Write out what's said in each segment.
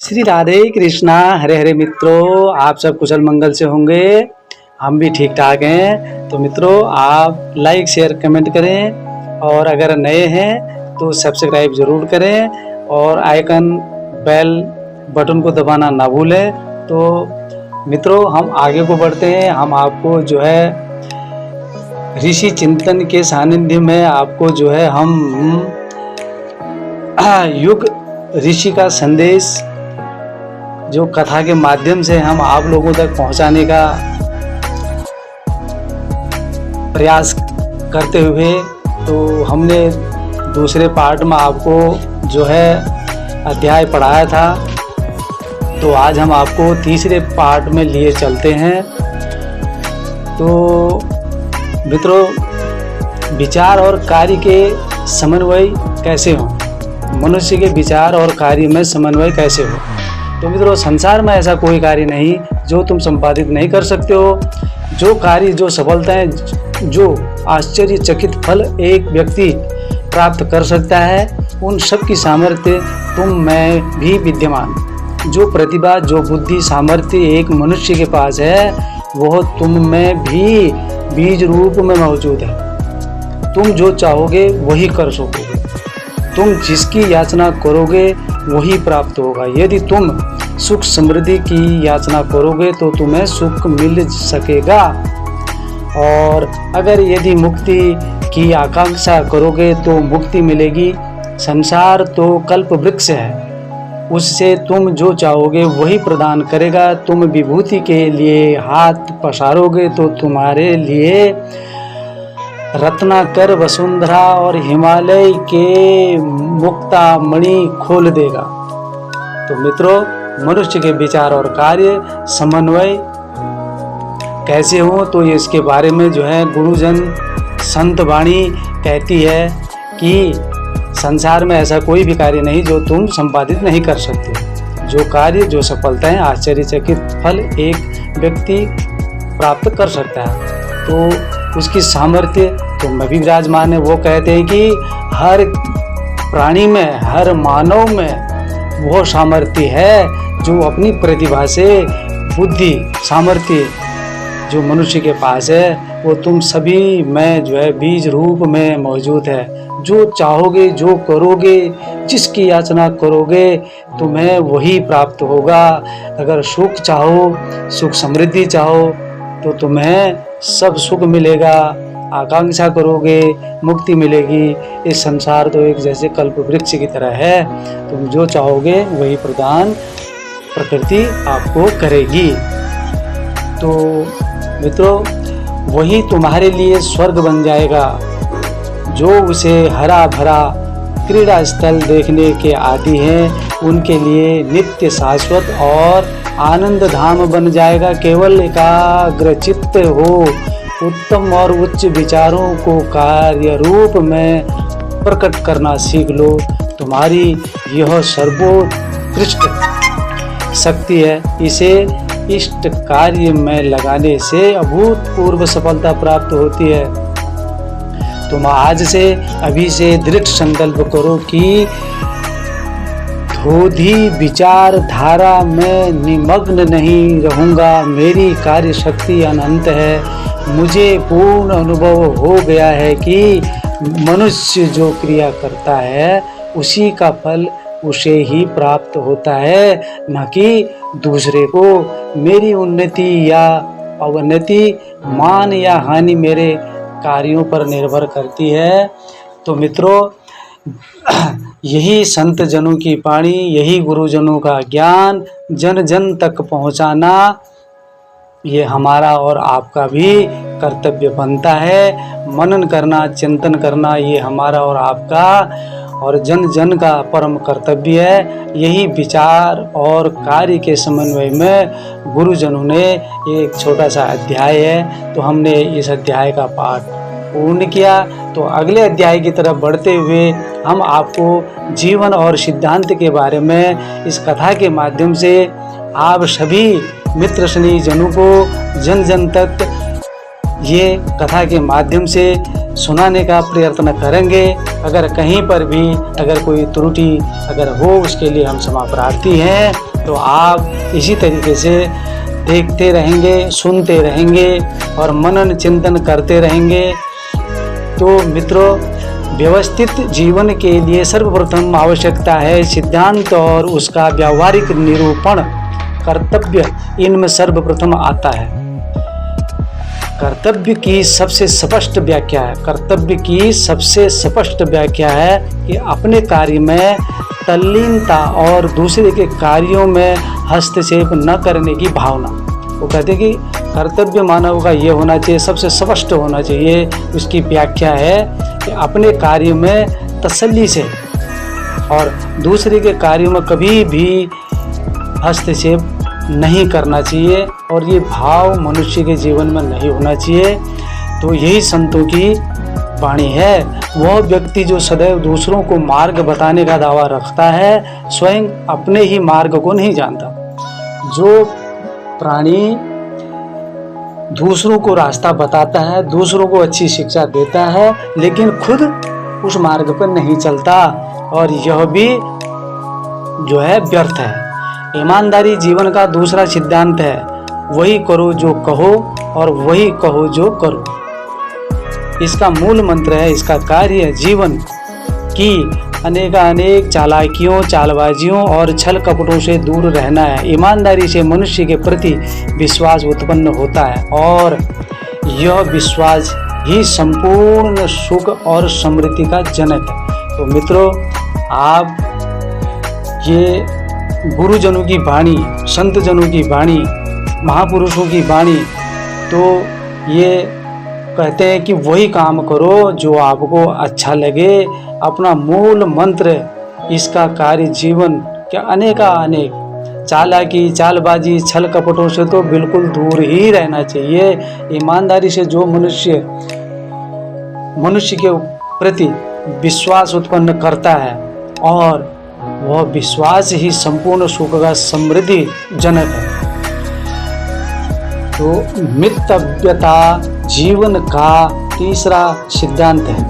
श्री राधे कृष्णा। हरे हरे मित्रों, आप सब कुशल मंगल से होंगे। हम भी ठीक ठाक हैं। तो मित्रों, आप लाइक शेयर कमेंट करें और अगर नए हैं तो सब्सक्राइब ज़रूर करें और आइकन बेल बटन को दबाना ना भूलें। तो मित्रों, हम आगे को बढ़ते हैं। हम आपको जो है ऋषि चिंतन के सानिध्य में आपको जो है हम युग ऋषि का संदेश जो कथा के माध्यम से हम आप लोगों तक पहुंचाने का प्रयास करते हुए, तो हमने दूसरे पार्ट में आपको जो है अध्याय पढ़ाया था। तो आज हम आपको तीसरे पार्ट में लिए चलते हैं। तो मित्रों, विचार और कार्य के समन्वय कैसे हो, मनुष्य के विचार और कार्य में समन्वय कैसे हो। तो मित्रों, संसार में ऐसा कोई कार्य नहीं जो तुम संपादित नहीं कर सकते हो। जो कार्य, जो सफलताएं, जो आश्चर्यचकित फल एक व्यक्ति प्राप्त कर सकता है, उन सब की सामर्थ्य तुम में भी विद्यमान। जो प्रतिभा, जो बुद्धि, सामर्थ्य एक मनुष्य के पास है, वह तुम में भी बीज रूप में मौजूद है। तुम जो चाहोगे वही कर सकोगे। तुम जिसकी याचना करोगे वही प्राप्त होगा। यदि तुम सुख समृद्धि की याचना करोगे तो तुम्हें सुख मिल सकेगा, और अगर यदि मुक्ति की आकांक्षा करोगे तो मुक्ति मिलेगी। संसार तो कल्प वृक्ष है, उससे तुम जो चाहोगे वही प्रदान करेगा। तुम विभूति के लिए हाथ पसारोगे तो तुम्हारे लिए रत्नाकर, वसुंधरा और हिमालय के मुक्ता मणि खोल देगा। तो मित्रों, मनुष्य के विचार और कार्य समन्वय कैसे हो, तो ये इसके बारे में जो है गुरुजन संत वाणी कहती है कि संसार में ऐसा कोई भी कार्य नहीं जो तुम संपादित नहीं कर सकते। जो कार्य, जो सफलताएं, आश्चर्यचकित फल एक व्यक्ति प्राप्त कर सकता है, तो उसकी सामर्थ्य तो में भी विराजमान है। वो कहते हैं कि हर प्राणी में, हर मानव में वो सामर्थ्य है जो अपनी प्रतिभा से, बुद्धि, सामर्थ्य जो मनुष्य के पास है, वो तुम सभी में जो है बीज रूप में मौजूद है। जो चाहोगे, जो करोगे, जिसकी याचना करोगे, तुम्हें वही प्राप्त होगा। अगर सुख चाहो, सुख समृद्धि चाहो, तो तुम्हें सब सुख मिलेगा। आकांक्षा करोगे, मुक्ति मिलेगी। इस संसार तो एक जैसे कल्प वृक्ष की तरह है, तुम जो चाहोगे वही प्रदान प्रकृति आपको करेगी। तो मित्रों, वही तुम्हारे लिए स्वर्ग बन जाएगा। जो उसे हरा भरा क्रीड़ा स्थल देखने के आदी हैं, उनके लिए नित्य शाश्वत और आनंद धाम बन जाएगा। केवल एकाग्र चित्त हो, उत्तम और उच्च विचारों को कार्य रूप में प्रकट करना सीख लो। तुम्हारी यह सर्वोत्कृष्ट शक्ति है। इसे इष्ट कार्य में लगाने से अभूतपूर्व सफलता प्राप्त होती है। तुम आज से, अभी से दृढ़ संकल्प करो कि धोधी विचार धारा में निमग्न नहीं रहूँगा। मेरी कार्य शक्ति अनंत है। मुझे पूर्ण अनुभव हो गया है कि मनुष्य जो क्रिया करता है उसी का फल उसे ही प्राप्त होता है, न कि दूसरे को। मेरी उन्नति या अवनति, मान या हानि मेरे कार्यों पर निर्भर करती है। तो मित्रों, यही संत जनों की वाणी, यही गुरुजनों का ज्ञान जन जन तक पहुंचाना, ये हमारा और आपका भी कर्तव्य बनता है। मनन करना, चिंतन करना, ये हमारा और आपका और जन जन का परम कर्तव्य है। यही विचार और कार्य के समन्वय में गुरुजनों ने एक छोटा सा अध्याय है, तो हमने इस अध्याय का पाठ पूर्ण किया। तो अगले अध्याय की तरफ बढ़ते हुए हम आपको जीवन और सिद्धांत के बारे में इस कथा के माध्यम से आप सभी मित्र स्नेही जनों को जन जन तक ये कथा के माध्यम से सुनाने का प्रयत्न करेंगे। अगर कहीं पर भी अगर कोई त्रुटि अगर हो, उसके लिए हम क्षमा प्रार्थी हैं। तो आप इसी तरीके से देखते रहेंगे, सुनते रहेंगे और मनन चिंतन करते रहेंगे। तो मित्रों, व्यवस्थित जीवन के लिए सर्वप्रथम आवश्यकता है सिद्धांत और उसका व्यावहारिक निरूपण। कर्तव्य इनमें सर्वप्रथम आता है। कर्तव्य की सबसे स्पष्ट व्याख्या है, कर्तव्य की सबसे स्पष्ट व्याख्या है कि अपने कार्य में तल्लीनता और दूसरे के कार्यों में हस्तक्षेप न करने की भावना। वो कहते हैं कि कर्तव्य मानव का ये होना चाहिए, सबसे स्पष्ट होना चाहिए। उसकी व्याख्या है कि अपने कार्य में तसल्ली से और दूसरे के कार्यों में कभी भी हस्तक्षेप नहीं करना चाहिए, और ये भाव मनुष्य के जीवन में नहीं होना चाहिए। तो यही संतों की वाणी है। वह व्यक्ति जो सदैव दूसरों को मार्ग बताने का दावा रखता है, स्वयं अपने ही मार्ग को नहीं जानता। जो प्राणी दूसरों को रास्ता बताता है, दूसरों को अच्छी शिक्षा देता है, लेकिन खुद उस मार्ग पर नहीं चलता, और यह भी जो है व्यर्थ है। ईमानदारी जीवन का दूसरा सिद्धांत है। वही करो जो कहो और वही कहो जो करो, इसका मूल मंत्र है। इसका कार्य जीवन की अनेक चालाकियों, चालबाजियों और छल कपटों से दूर रहना है। ईमानदारी से मनुष्य के प्रति विश्वास उत्पन्न होता है, और यह विश्वास ही संपूर्ण सुख और समृद्धि का जनक है। तो मित्रों, आप ये गुरुजनों की वाणी, संत जनों की वाणी, महापुरुषों की वाणी, तो ये कहते हैं कि वही काम करो जो आपको अच्छा लगे। अपना मूल मंत्र, इसका कार्य जीवन के अनेक चालाकी, चालबाजी, छल कपटों से तो बिल्कुल दूर ही रहना चाहिए। ईमानदारी से जो मनुष्य के प्रति विश्वास उत्पन्न करता है, और वह विश्वास ही संपूर्ण सुख का समृद्धि जनक है। तो मितव्यता जीवन का तीसरा सिद्धांत है।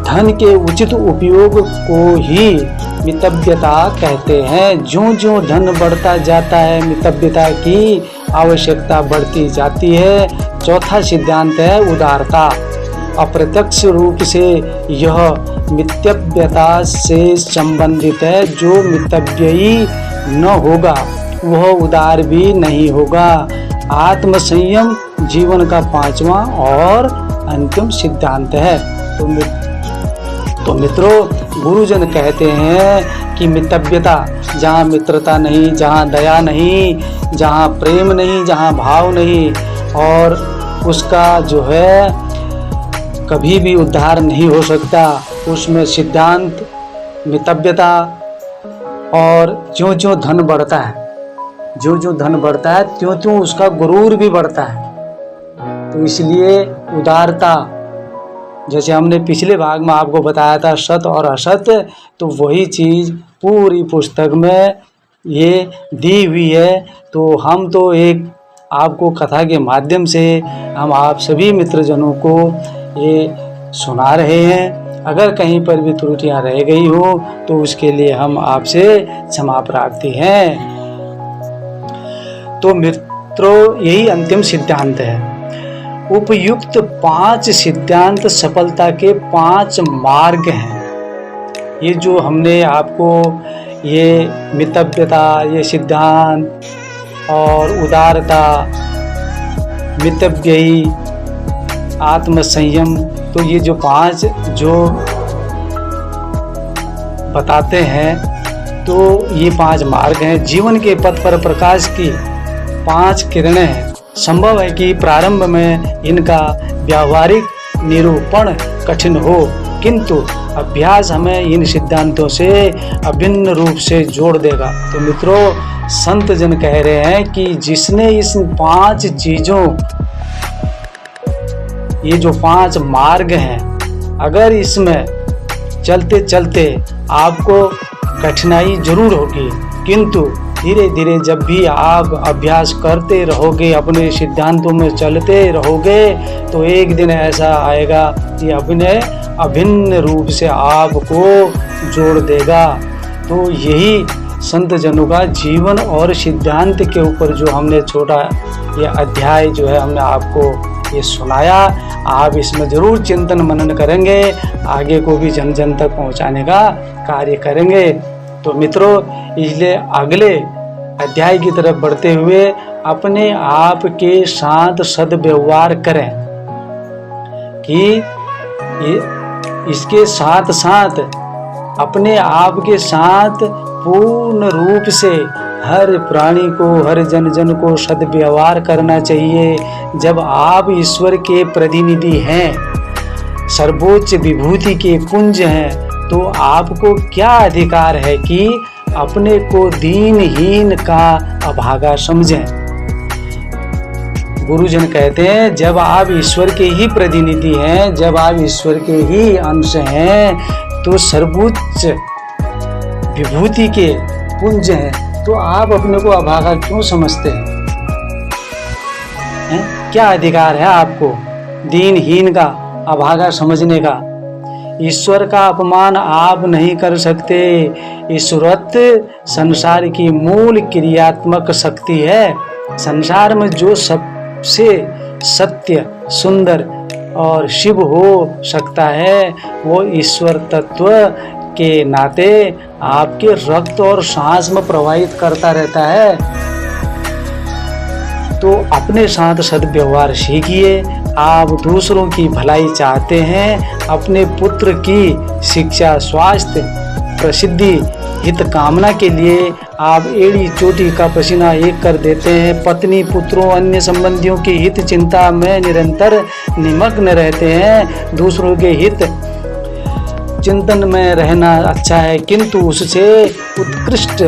धन के उचित उपयोग को ही मितव्यता कहते हैं। ज्यों ज्यों धन बढ़ता जाता है, मितव्यता की आवश्यकता बढ़ती जाती है। चौथा सिद्धांत है उदारता। अप्रत्यक्ष रूप से यह मितव्यता से संबंधित है। जो मितव्ययी न होगा वह उदार भी नहीं होगा। आत्मसंयम जीवन का पांचवा और अंतिम सिद्धांत है। तो मित्रों, गुरुजन कहते हैं कि मितव्यता, जहाँ मित्रता नहीं, जहाँ दया नहीं, जहाँ प्रेम नहीं, जहाँ भाव नहीं, और उसका जो है कभी भी उद्धार नहीं हो सकता। उसमें सिद्धांत मितव्यता। और ज्यों ज्यों धन बढ़ता है, ज्यों ज्यों धन बढ़ता है, त्यों त्यों उसका गुरूर भी बढ़ता है। तो इसलिए उदारता, जैसे हमने पिछले भाग में आपको बताया था सत और असत, तो वही चीज़ पूरी पुस्तक में ये दी हुई है। तो हम तो एक आपको कथा के माध्यम से हम आप सभी मित्रजनों को ये सुना रहे हैं। अगर कहीं पर भी त्रुटियां रह गई हो तो उसके लिए हम आपसे क्षमा प्रार्थी हैं। तो मित्रों, यही अंतिम सिद्धांत है। उपयुक्त 5 सिद्धांत सफलता के 5 मार्ग हैं। ये जो हमने आपको ये मितव्यता, ये सिद्धांत और उदारता, मितव्ययी, आत्मसंयम, तो ये जो 5 जो बताते हैं, तो ये 5 मार्ग हैं। जीवन के पथ पर प्रकाश की 5 किरणें हैं। संभव है कि प्रारंभ में इनका व्यावहारिक निरूपण कठिन हो, किंतु अभ्यास हमें इन सिद्धांतों से अभिन्न रूप से जोड़ देगा। तो मित्रों, संत जन कह रहे हैं कि जिसने इस 5 चीज़ों, ये जो 5 मार्ग हैं, अगर इसमें चलते चलते आपको कठिनाई जरूर होगी, किंतु धीरे धीरे जब भी आप अभ्यास करते रहोगे, अपने सिद्धांतों में चलते रहोगे, तो एक दिन ऐसा आएगा कि अभिन्न रूप से आपको जोड़ देगा। तो यही संत जनों का जीवन और सिद्धांत के ऊपर जो हमने छोटा ये अध्याय जो है हमने आपको ये सुनाया, आप इसमें ज़रूर चिंतन मनन करेंगे, आगे को भी जन जन तक पहुंचाने का कार्य करेंगे। तो मित्रों, इसलिए अगले अध्याय की तरफ बढ़ते हुए अपने आप के साथ सद्व्यवहार करें कि इसके साथ साथ अपने आप के साथ पूर्ण रूप से हर प्राणी को, हर जन जन को सद्व्यवहार करना चाहिए। जब आप ईश्वर के प्रतिनिधि हैं, सर्वोच्च विभूति के पुंज हैं, तो आपको क्या अधिकार है कि अपने को दीनहीन का अभागा समझें। गुरुजन कहते हैं जब आप ईश्वर के ही प्रतिनिधि हैं, जब आप ईश्वर के ही अंश हैं, तो सर्वोच्च विभूति के पुंज हैं, तो आप अपने को अभागा क्यों समझते हैं? क्या अधिकार है आपको दीनहीन का, अभागा समझने का? ईश्वर का अपमान आप नहीं कर सकते। ईश्वरत्व संसार की मूल क्रियात्मक शक्ति है। संसार में जो सबसे सत्य, सुंदर और शिव हो सकता है, वो ईश्वर तत्व के नाते आपके रक्त और सांस में प्रवाहित करता रहता है। तो अपने साथ सद्व्यवहार सीखिए। आप दूसरों की भलाई चाहते हैं, अपने पुत्र की शिक्षा, स्वास्थ्य, प्रसिद्धि, हित कामना के लिए आप एड़ी चोटी का पसीना एक कर देते हैं। पत्नी, पुत्रों, अन्य संबंधियों की हित चिंता में निरंतर निमग्न रहते हैं। दूसरों के हित चिंतन में रहना अच्छा है, किंतु उससे उत्कृष्ट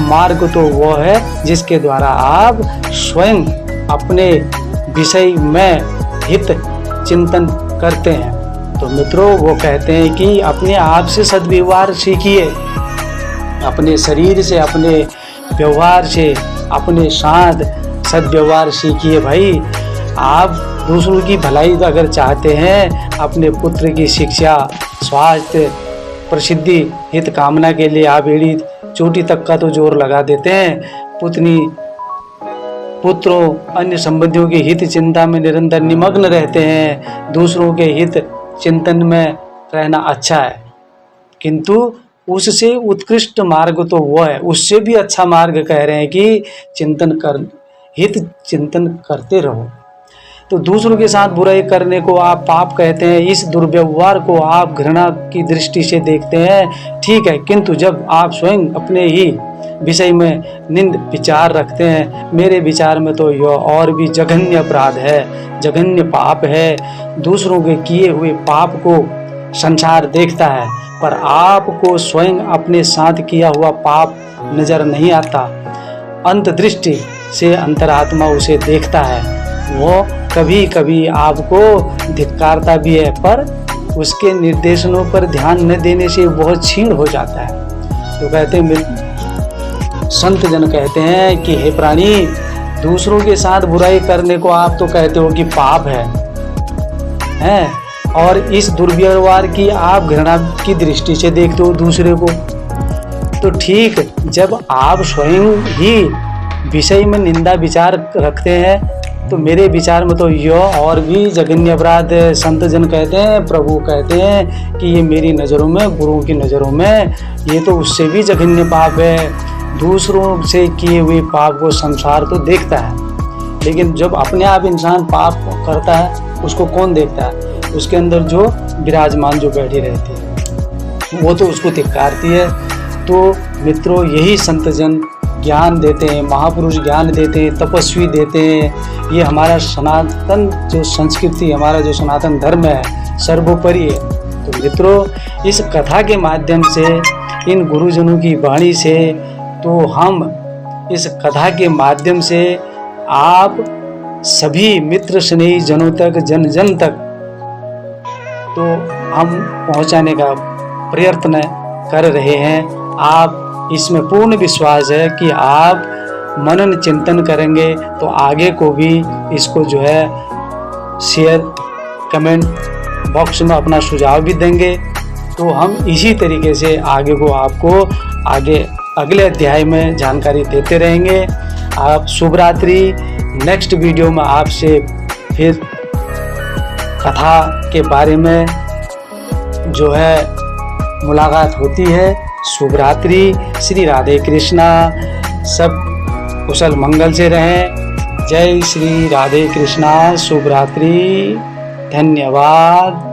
मार्ग तो वो है जिसके द्वारा आप स्वयं अपने विषय में हित चिंतन करते हैं। तो मित्रों, वो कहते हैं कि अपने आप से सद्व्यवहार सीखिए, अपने शरीर से, अपने व्यवहार से, अपने साथ सद्व्यवहार सीखिए। भाई, आप दूसरों की भलाई अगर चाहते हैं, अपने पुत्र की शिक्षा, स्वास्थ्य, प्रसिद्धि, हित कामना के लिए आप एड़ी चोटी तक का तो जोर लगा देते हैं। पुत्रों, अन्य संबंधियों की हित चिंता में निरंतर निमग्न रहते हैं। दूसरों के हित चिंतन में रहना अच्छा है, किंतु उससे उत्कृष्ट मार्ग तो वो है, उससे भी अच्छा मार्ग कह रहे हैं कि हित चिंतन करते रहो। तो दूसरों के साथ बुराई करने को आप पाप कहते हैं, इस दुर्व्यवहार को आप घृणा की दृष्टि से देखते हैं, ठीक है, किंतु जब आप स्वयं अपने ही विषय में निंद विचार रखते हैं, मेरे विचार में तो यह और भी जघन्य अपराध है, जघन्य पाप है। दूसरों के किए हुए पाप को संसार देखता है, पर आपको स्वयं अपने साथ किया हुआ पाप नजर नहीं आता। अंतदृष्टि से अंतरात्मा उसे देखता है। वो कभी कभी आपको धिक्कारता भी है, पर उसके निर्देशनों पर ध्यान न देने से वह क्षीण हो जाता है। तो कहते हैं, संत जन कहते हैं कि हे प्राणी, दूसरों के साथ बुराई करने को आप तो कहते हो कि पाप है, और इस दुर्व्यवहार की आप घृणा की दृष्टि से देखते हो दूसरे को। तो ठीक, जब आप स्वयं ही विषय में निंदा विचार रखते हैं, तो मेरे विचार में तो यह और भी जघन्य अपराध है। संत जन कहते हैं, प्रभु कहते हैं कि ये मेरी नज़रों में, गुरुओं की नज़रों में, ये तो उससे भी जघन्य पाप है। दूसरों से किए हुए पाप को संसार तो देखता है, लेकिन जब अपने आप इंसान पाप करता है, उसको कौन देखता है? उसके अंदर जो विराजमान जो बैठी रहती है, वो तो उसको धिक्कारती है। तो मित्रों, यही संत जन ज्ञान देते हैं, महापुरुष ज्ञान देते हैं, तपस्वी देते हैं। ये हमारा सनातन जो संस्कृति, हमारा जो सनातन धर्म है, सर्वोपरि है। तो मित्रों, इस कथा के माध्यम से, इन गुरुजनों की वाणी से, तो हम इस कथा के माध्यम से आप सभी मित्र स्नेही जनों तक, जन जन तक तो हम पहुंचाने का प्रयत्न कर रहे हैं। आप इसमें पूर्ण विश्वास है कि आप मनन चिंतन करेंगे तो आगे को भी इसको जो है शेयर, कमेंट बॉक्स में अपना सुझाव भी देंगे। तो हम इसी तरीके से आगे को आपको आगे अगले अध्याय में जानकारी देते रहेंगे। आप शुभ रात्रि। नेक्स्ट वीडियो में आपसे फिर कथा के बारे में जो है मुलाकात होती है। शुभ रात्रि। श्री राधे कृष्णा। सब कुशल मंगल से रहें। जय श्री राधे कृष्णा। शुभ रात्रि। धन्यवाद।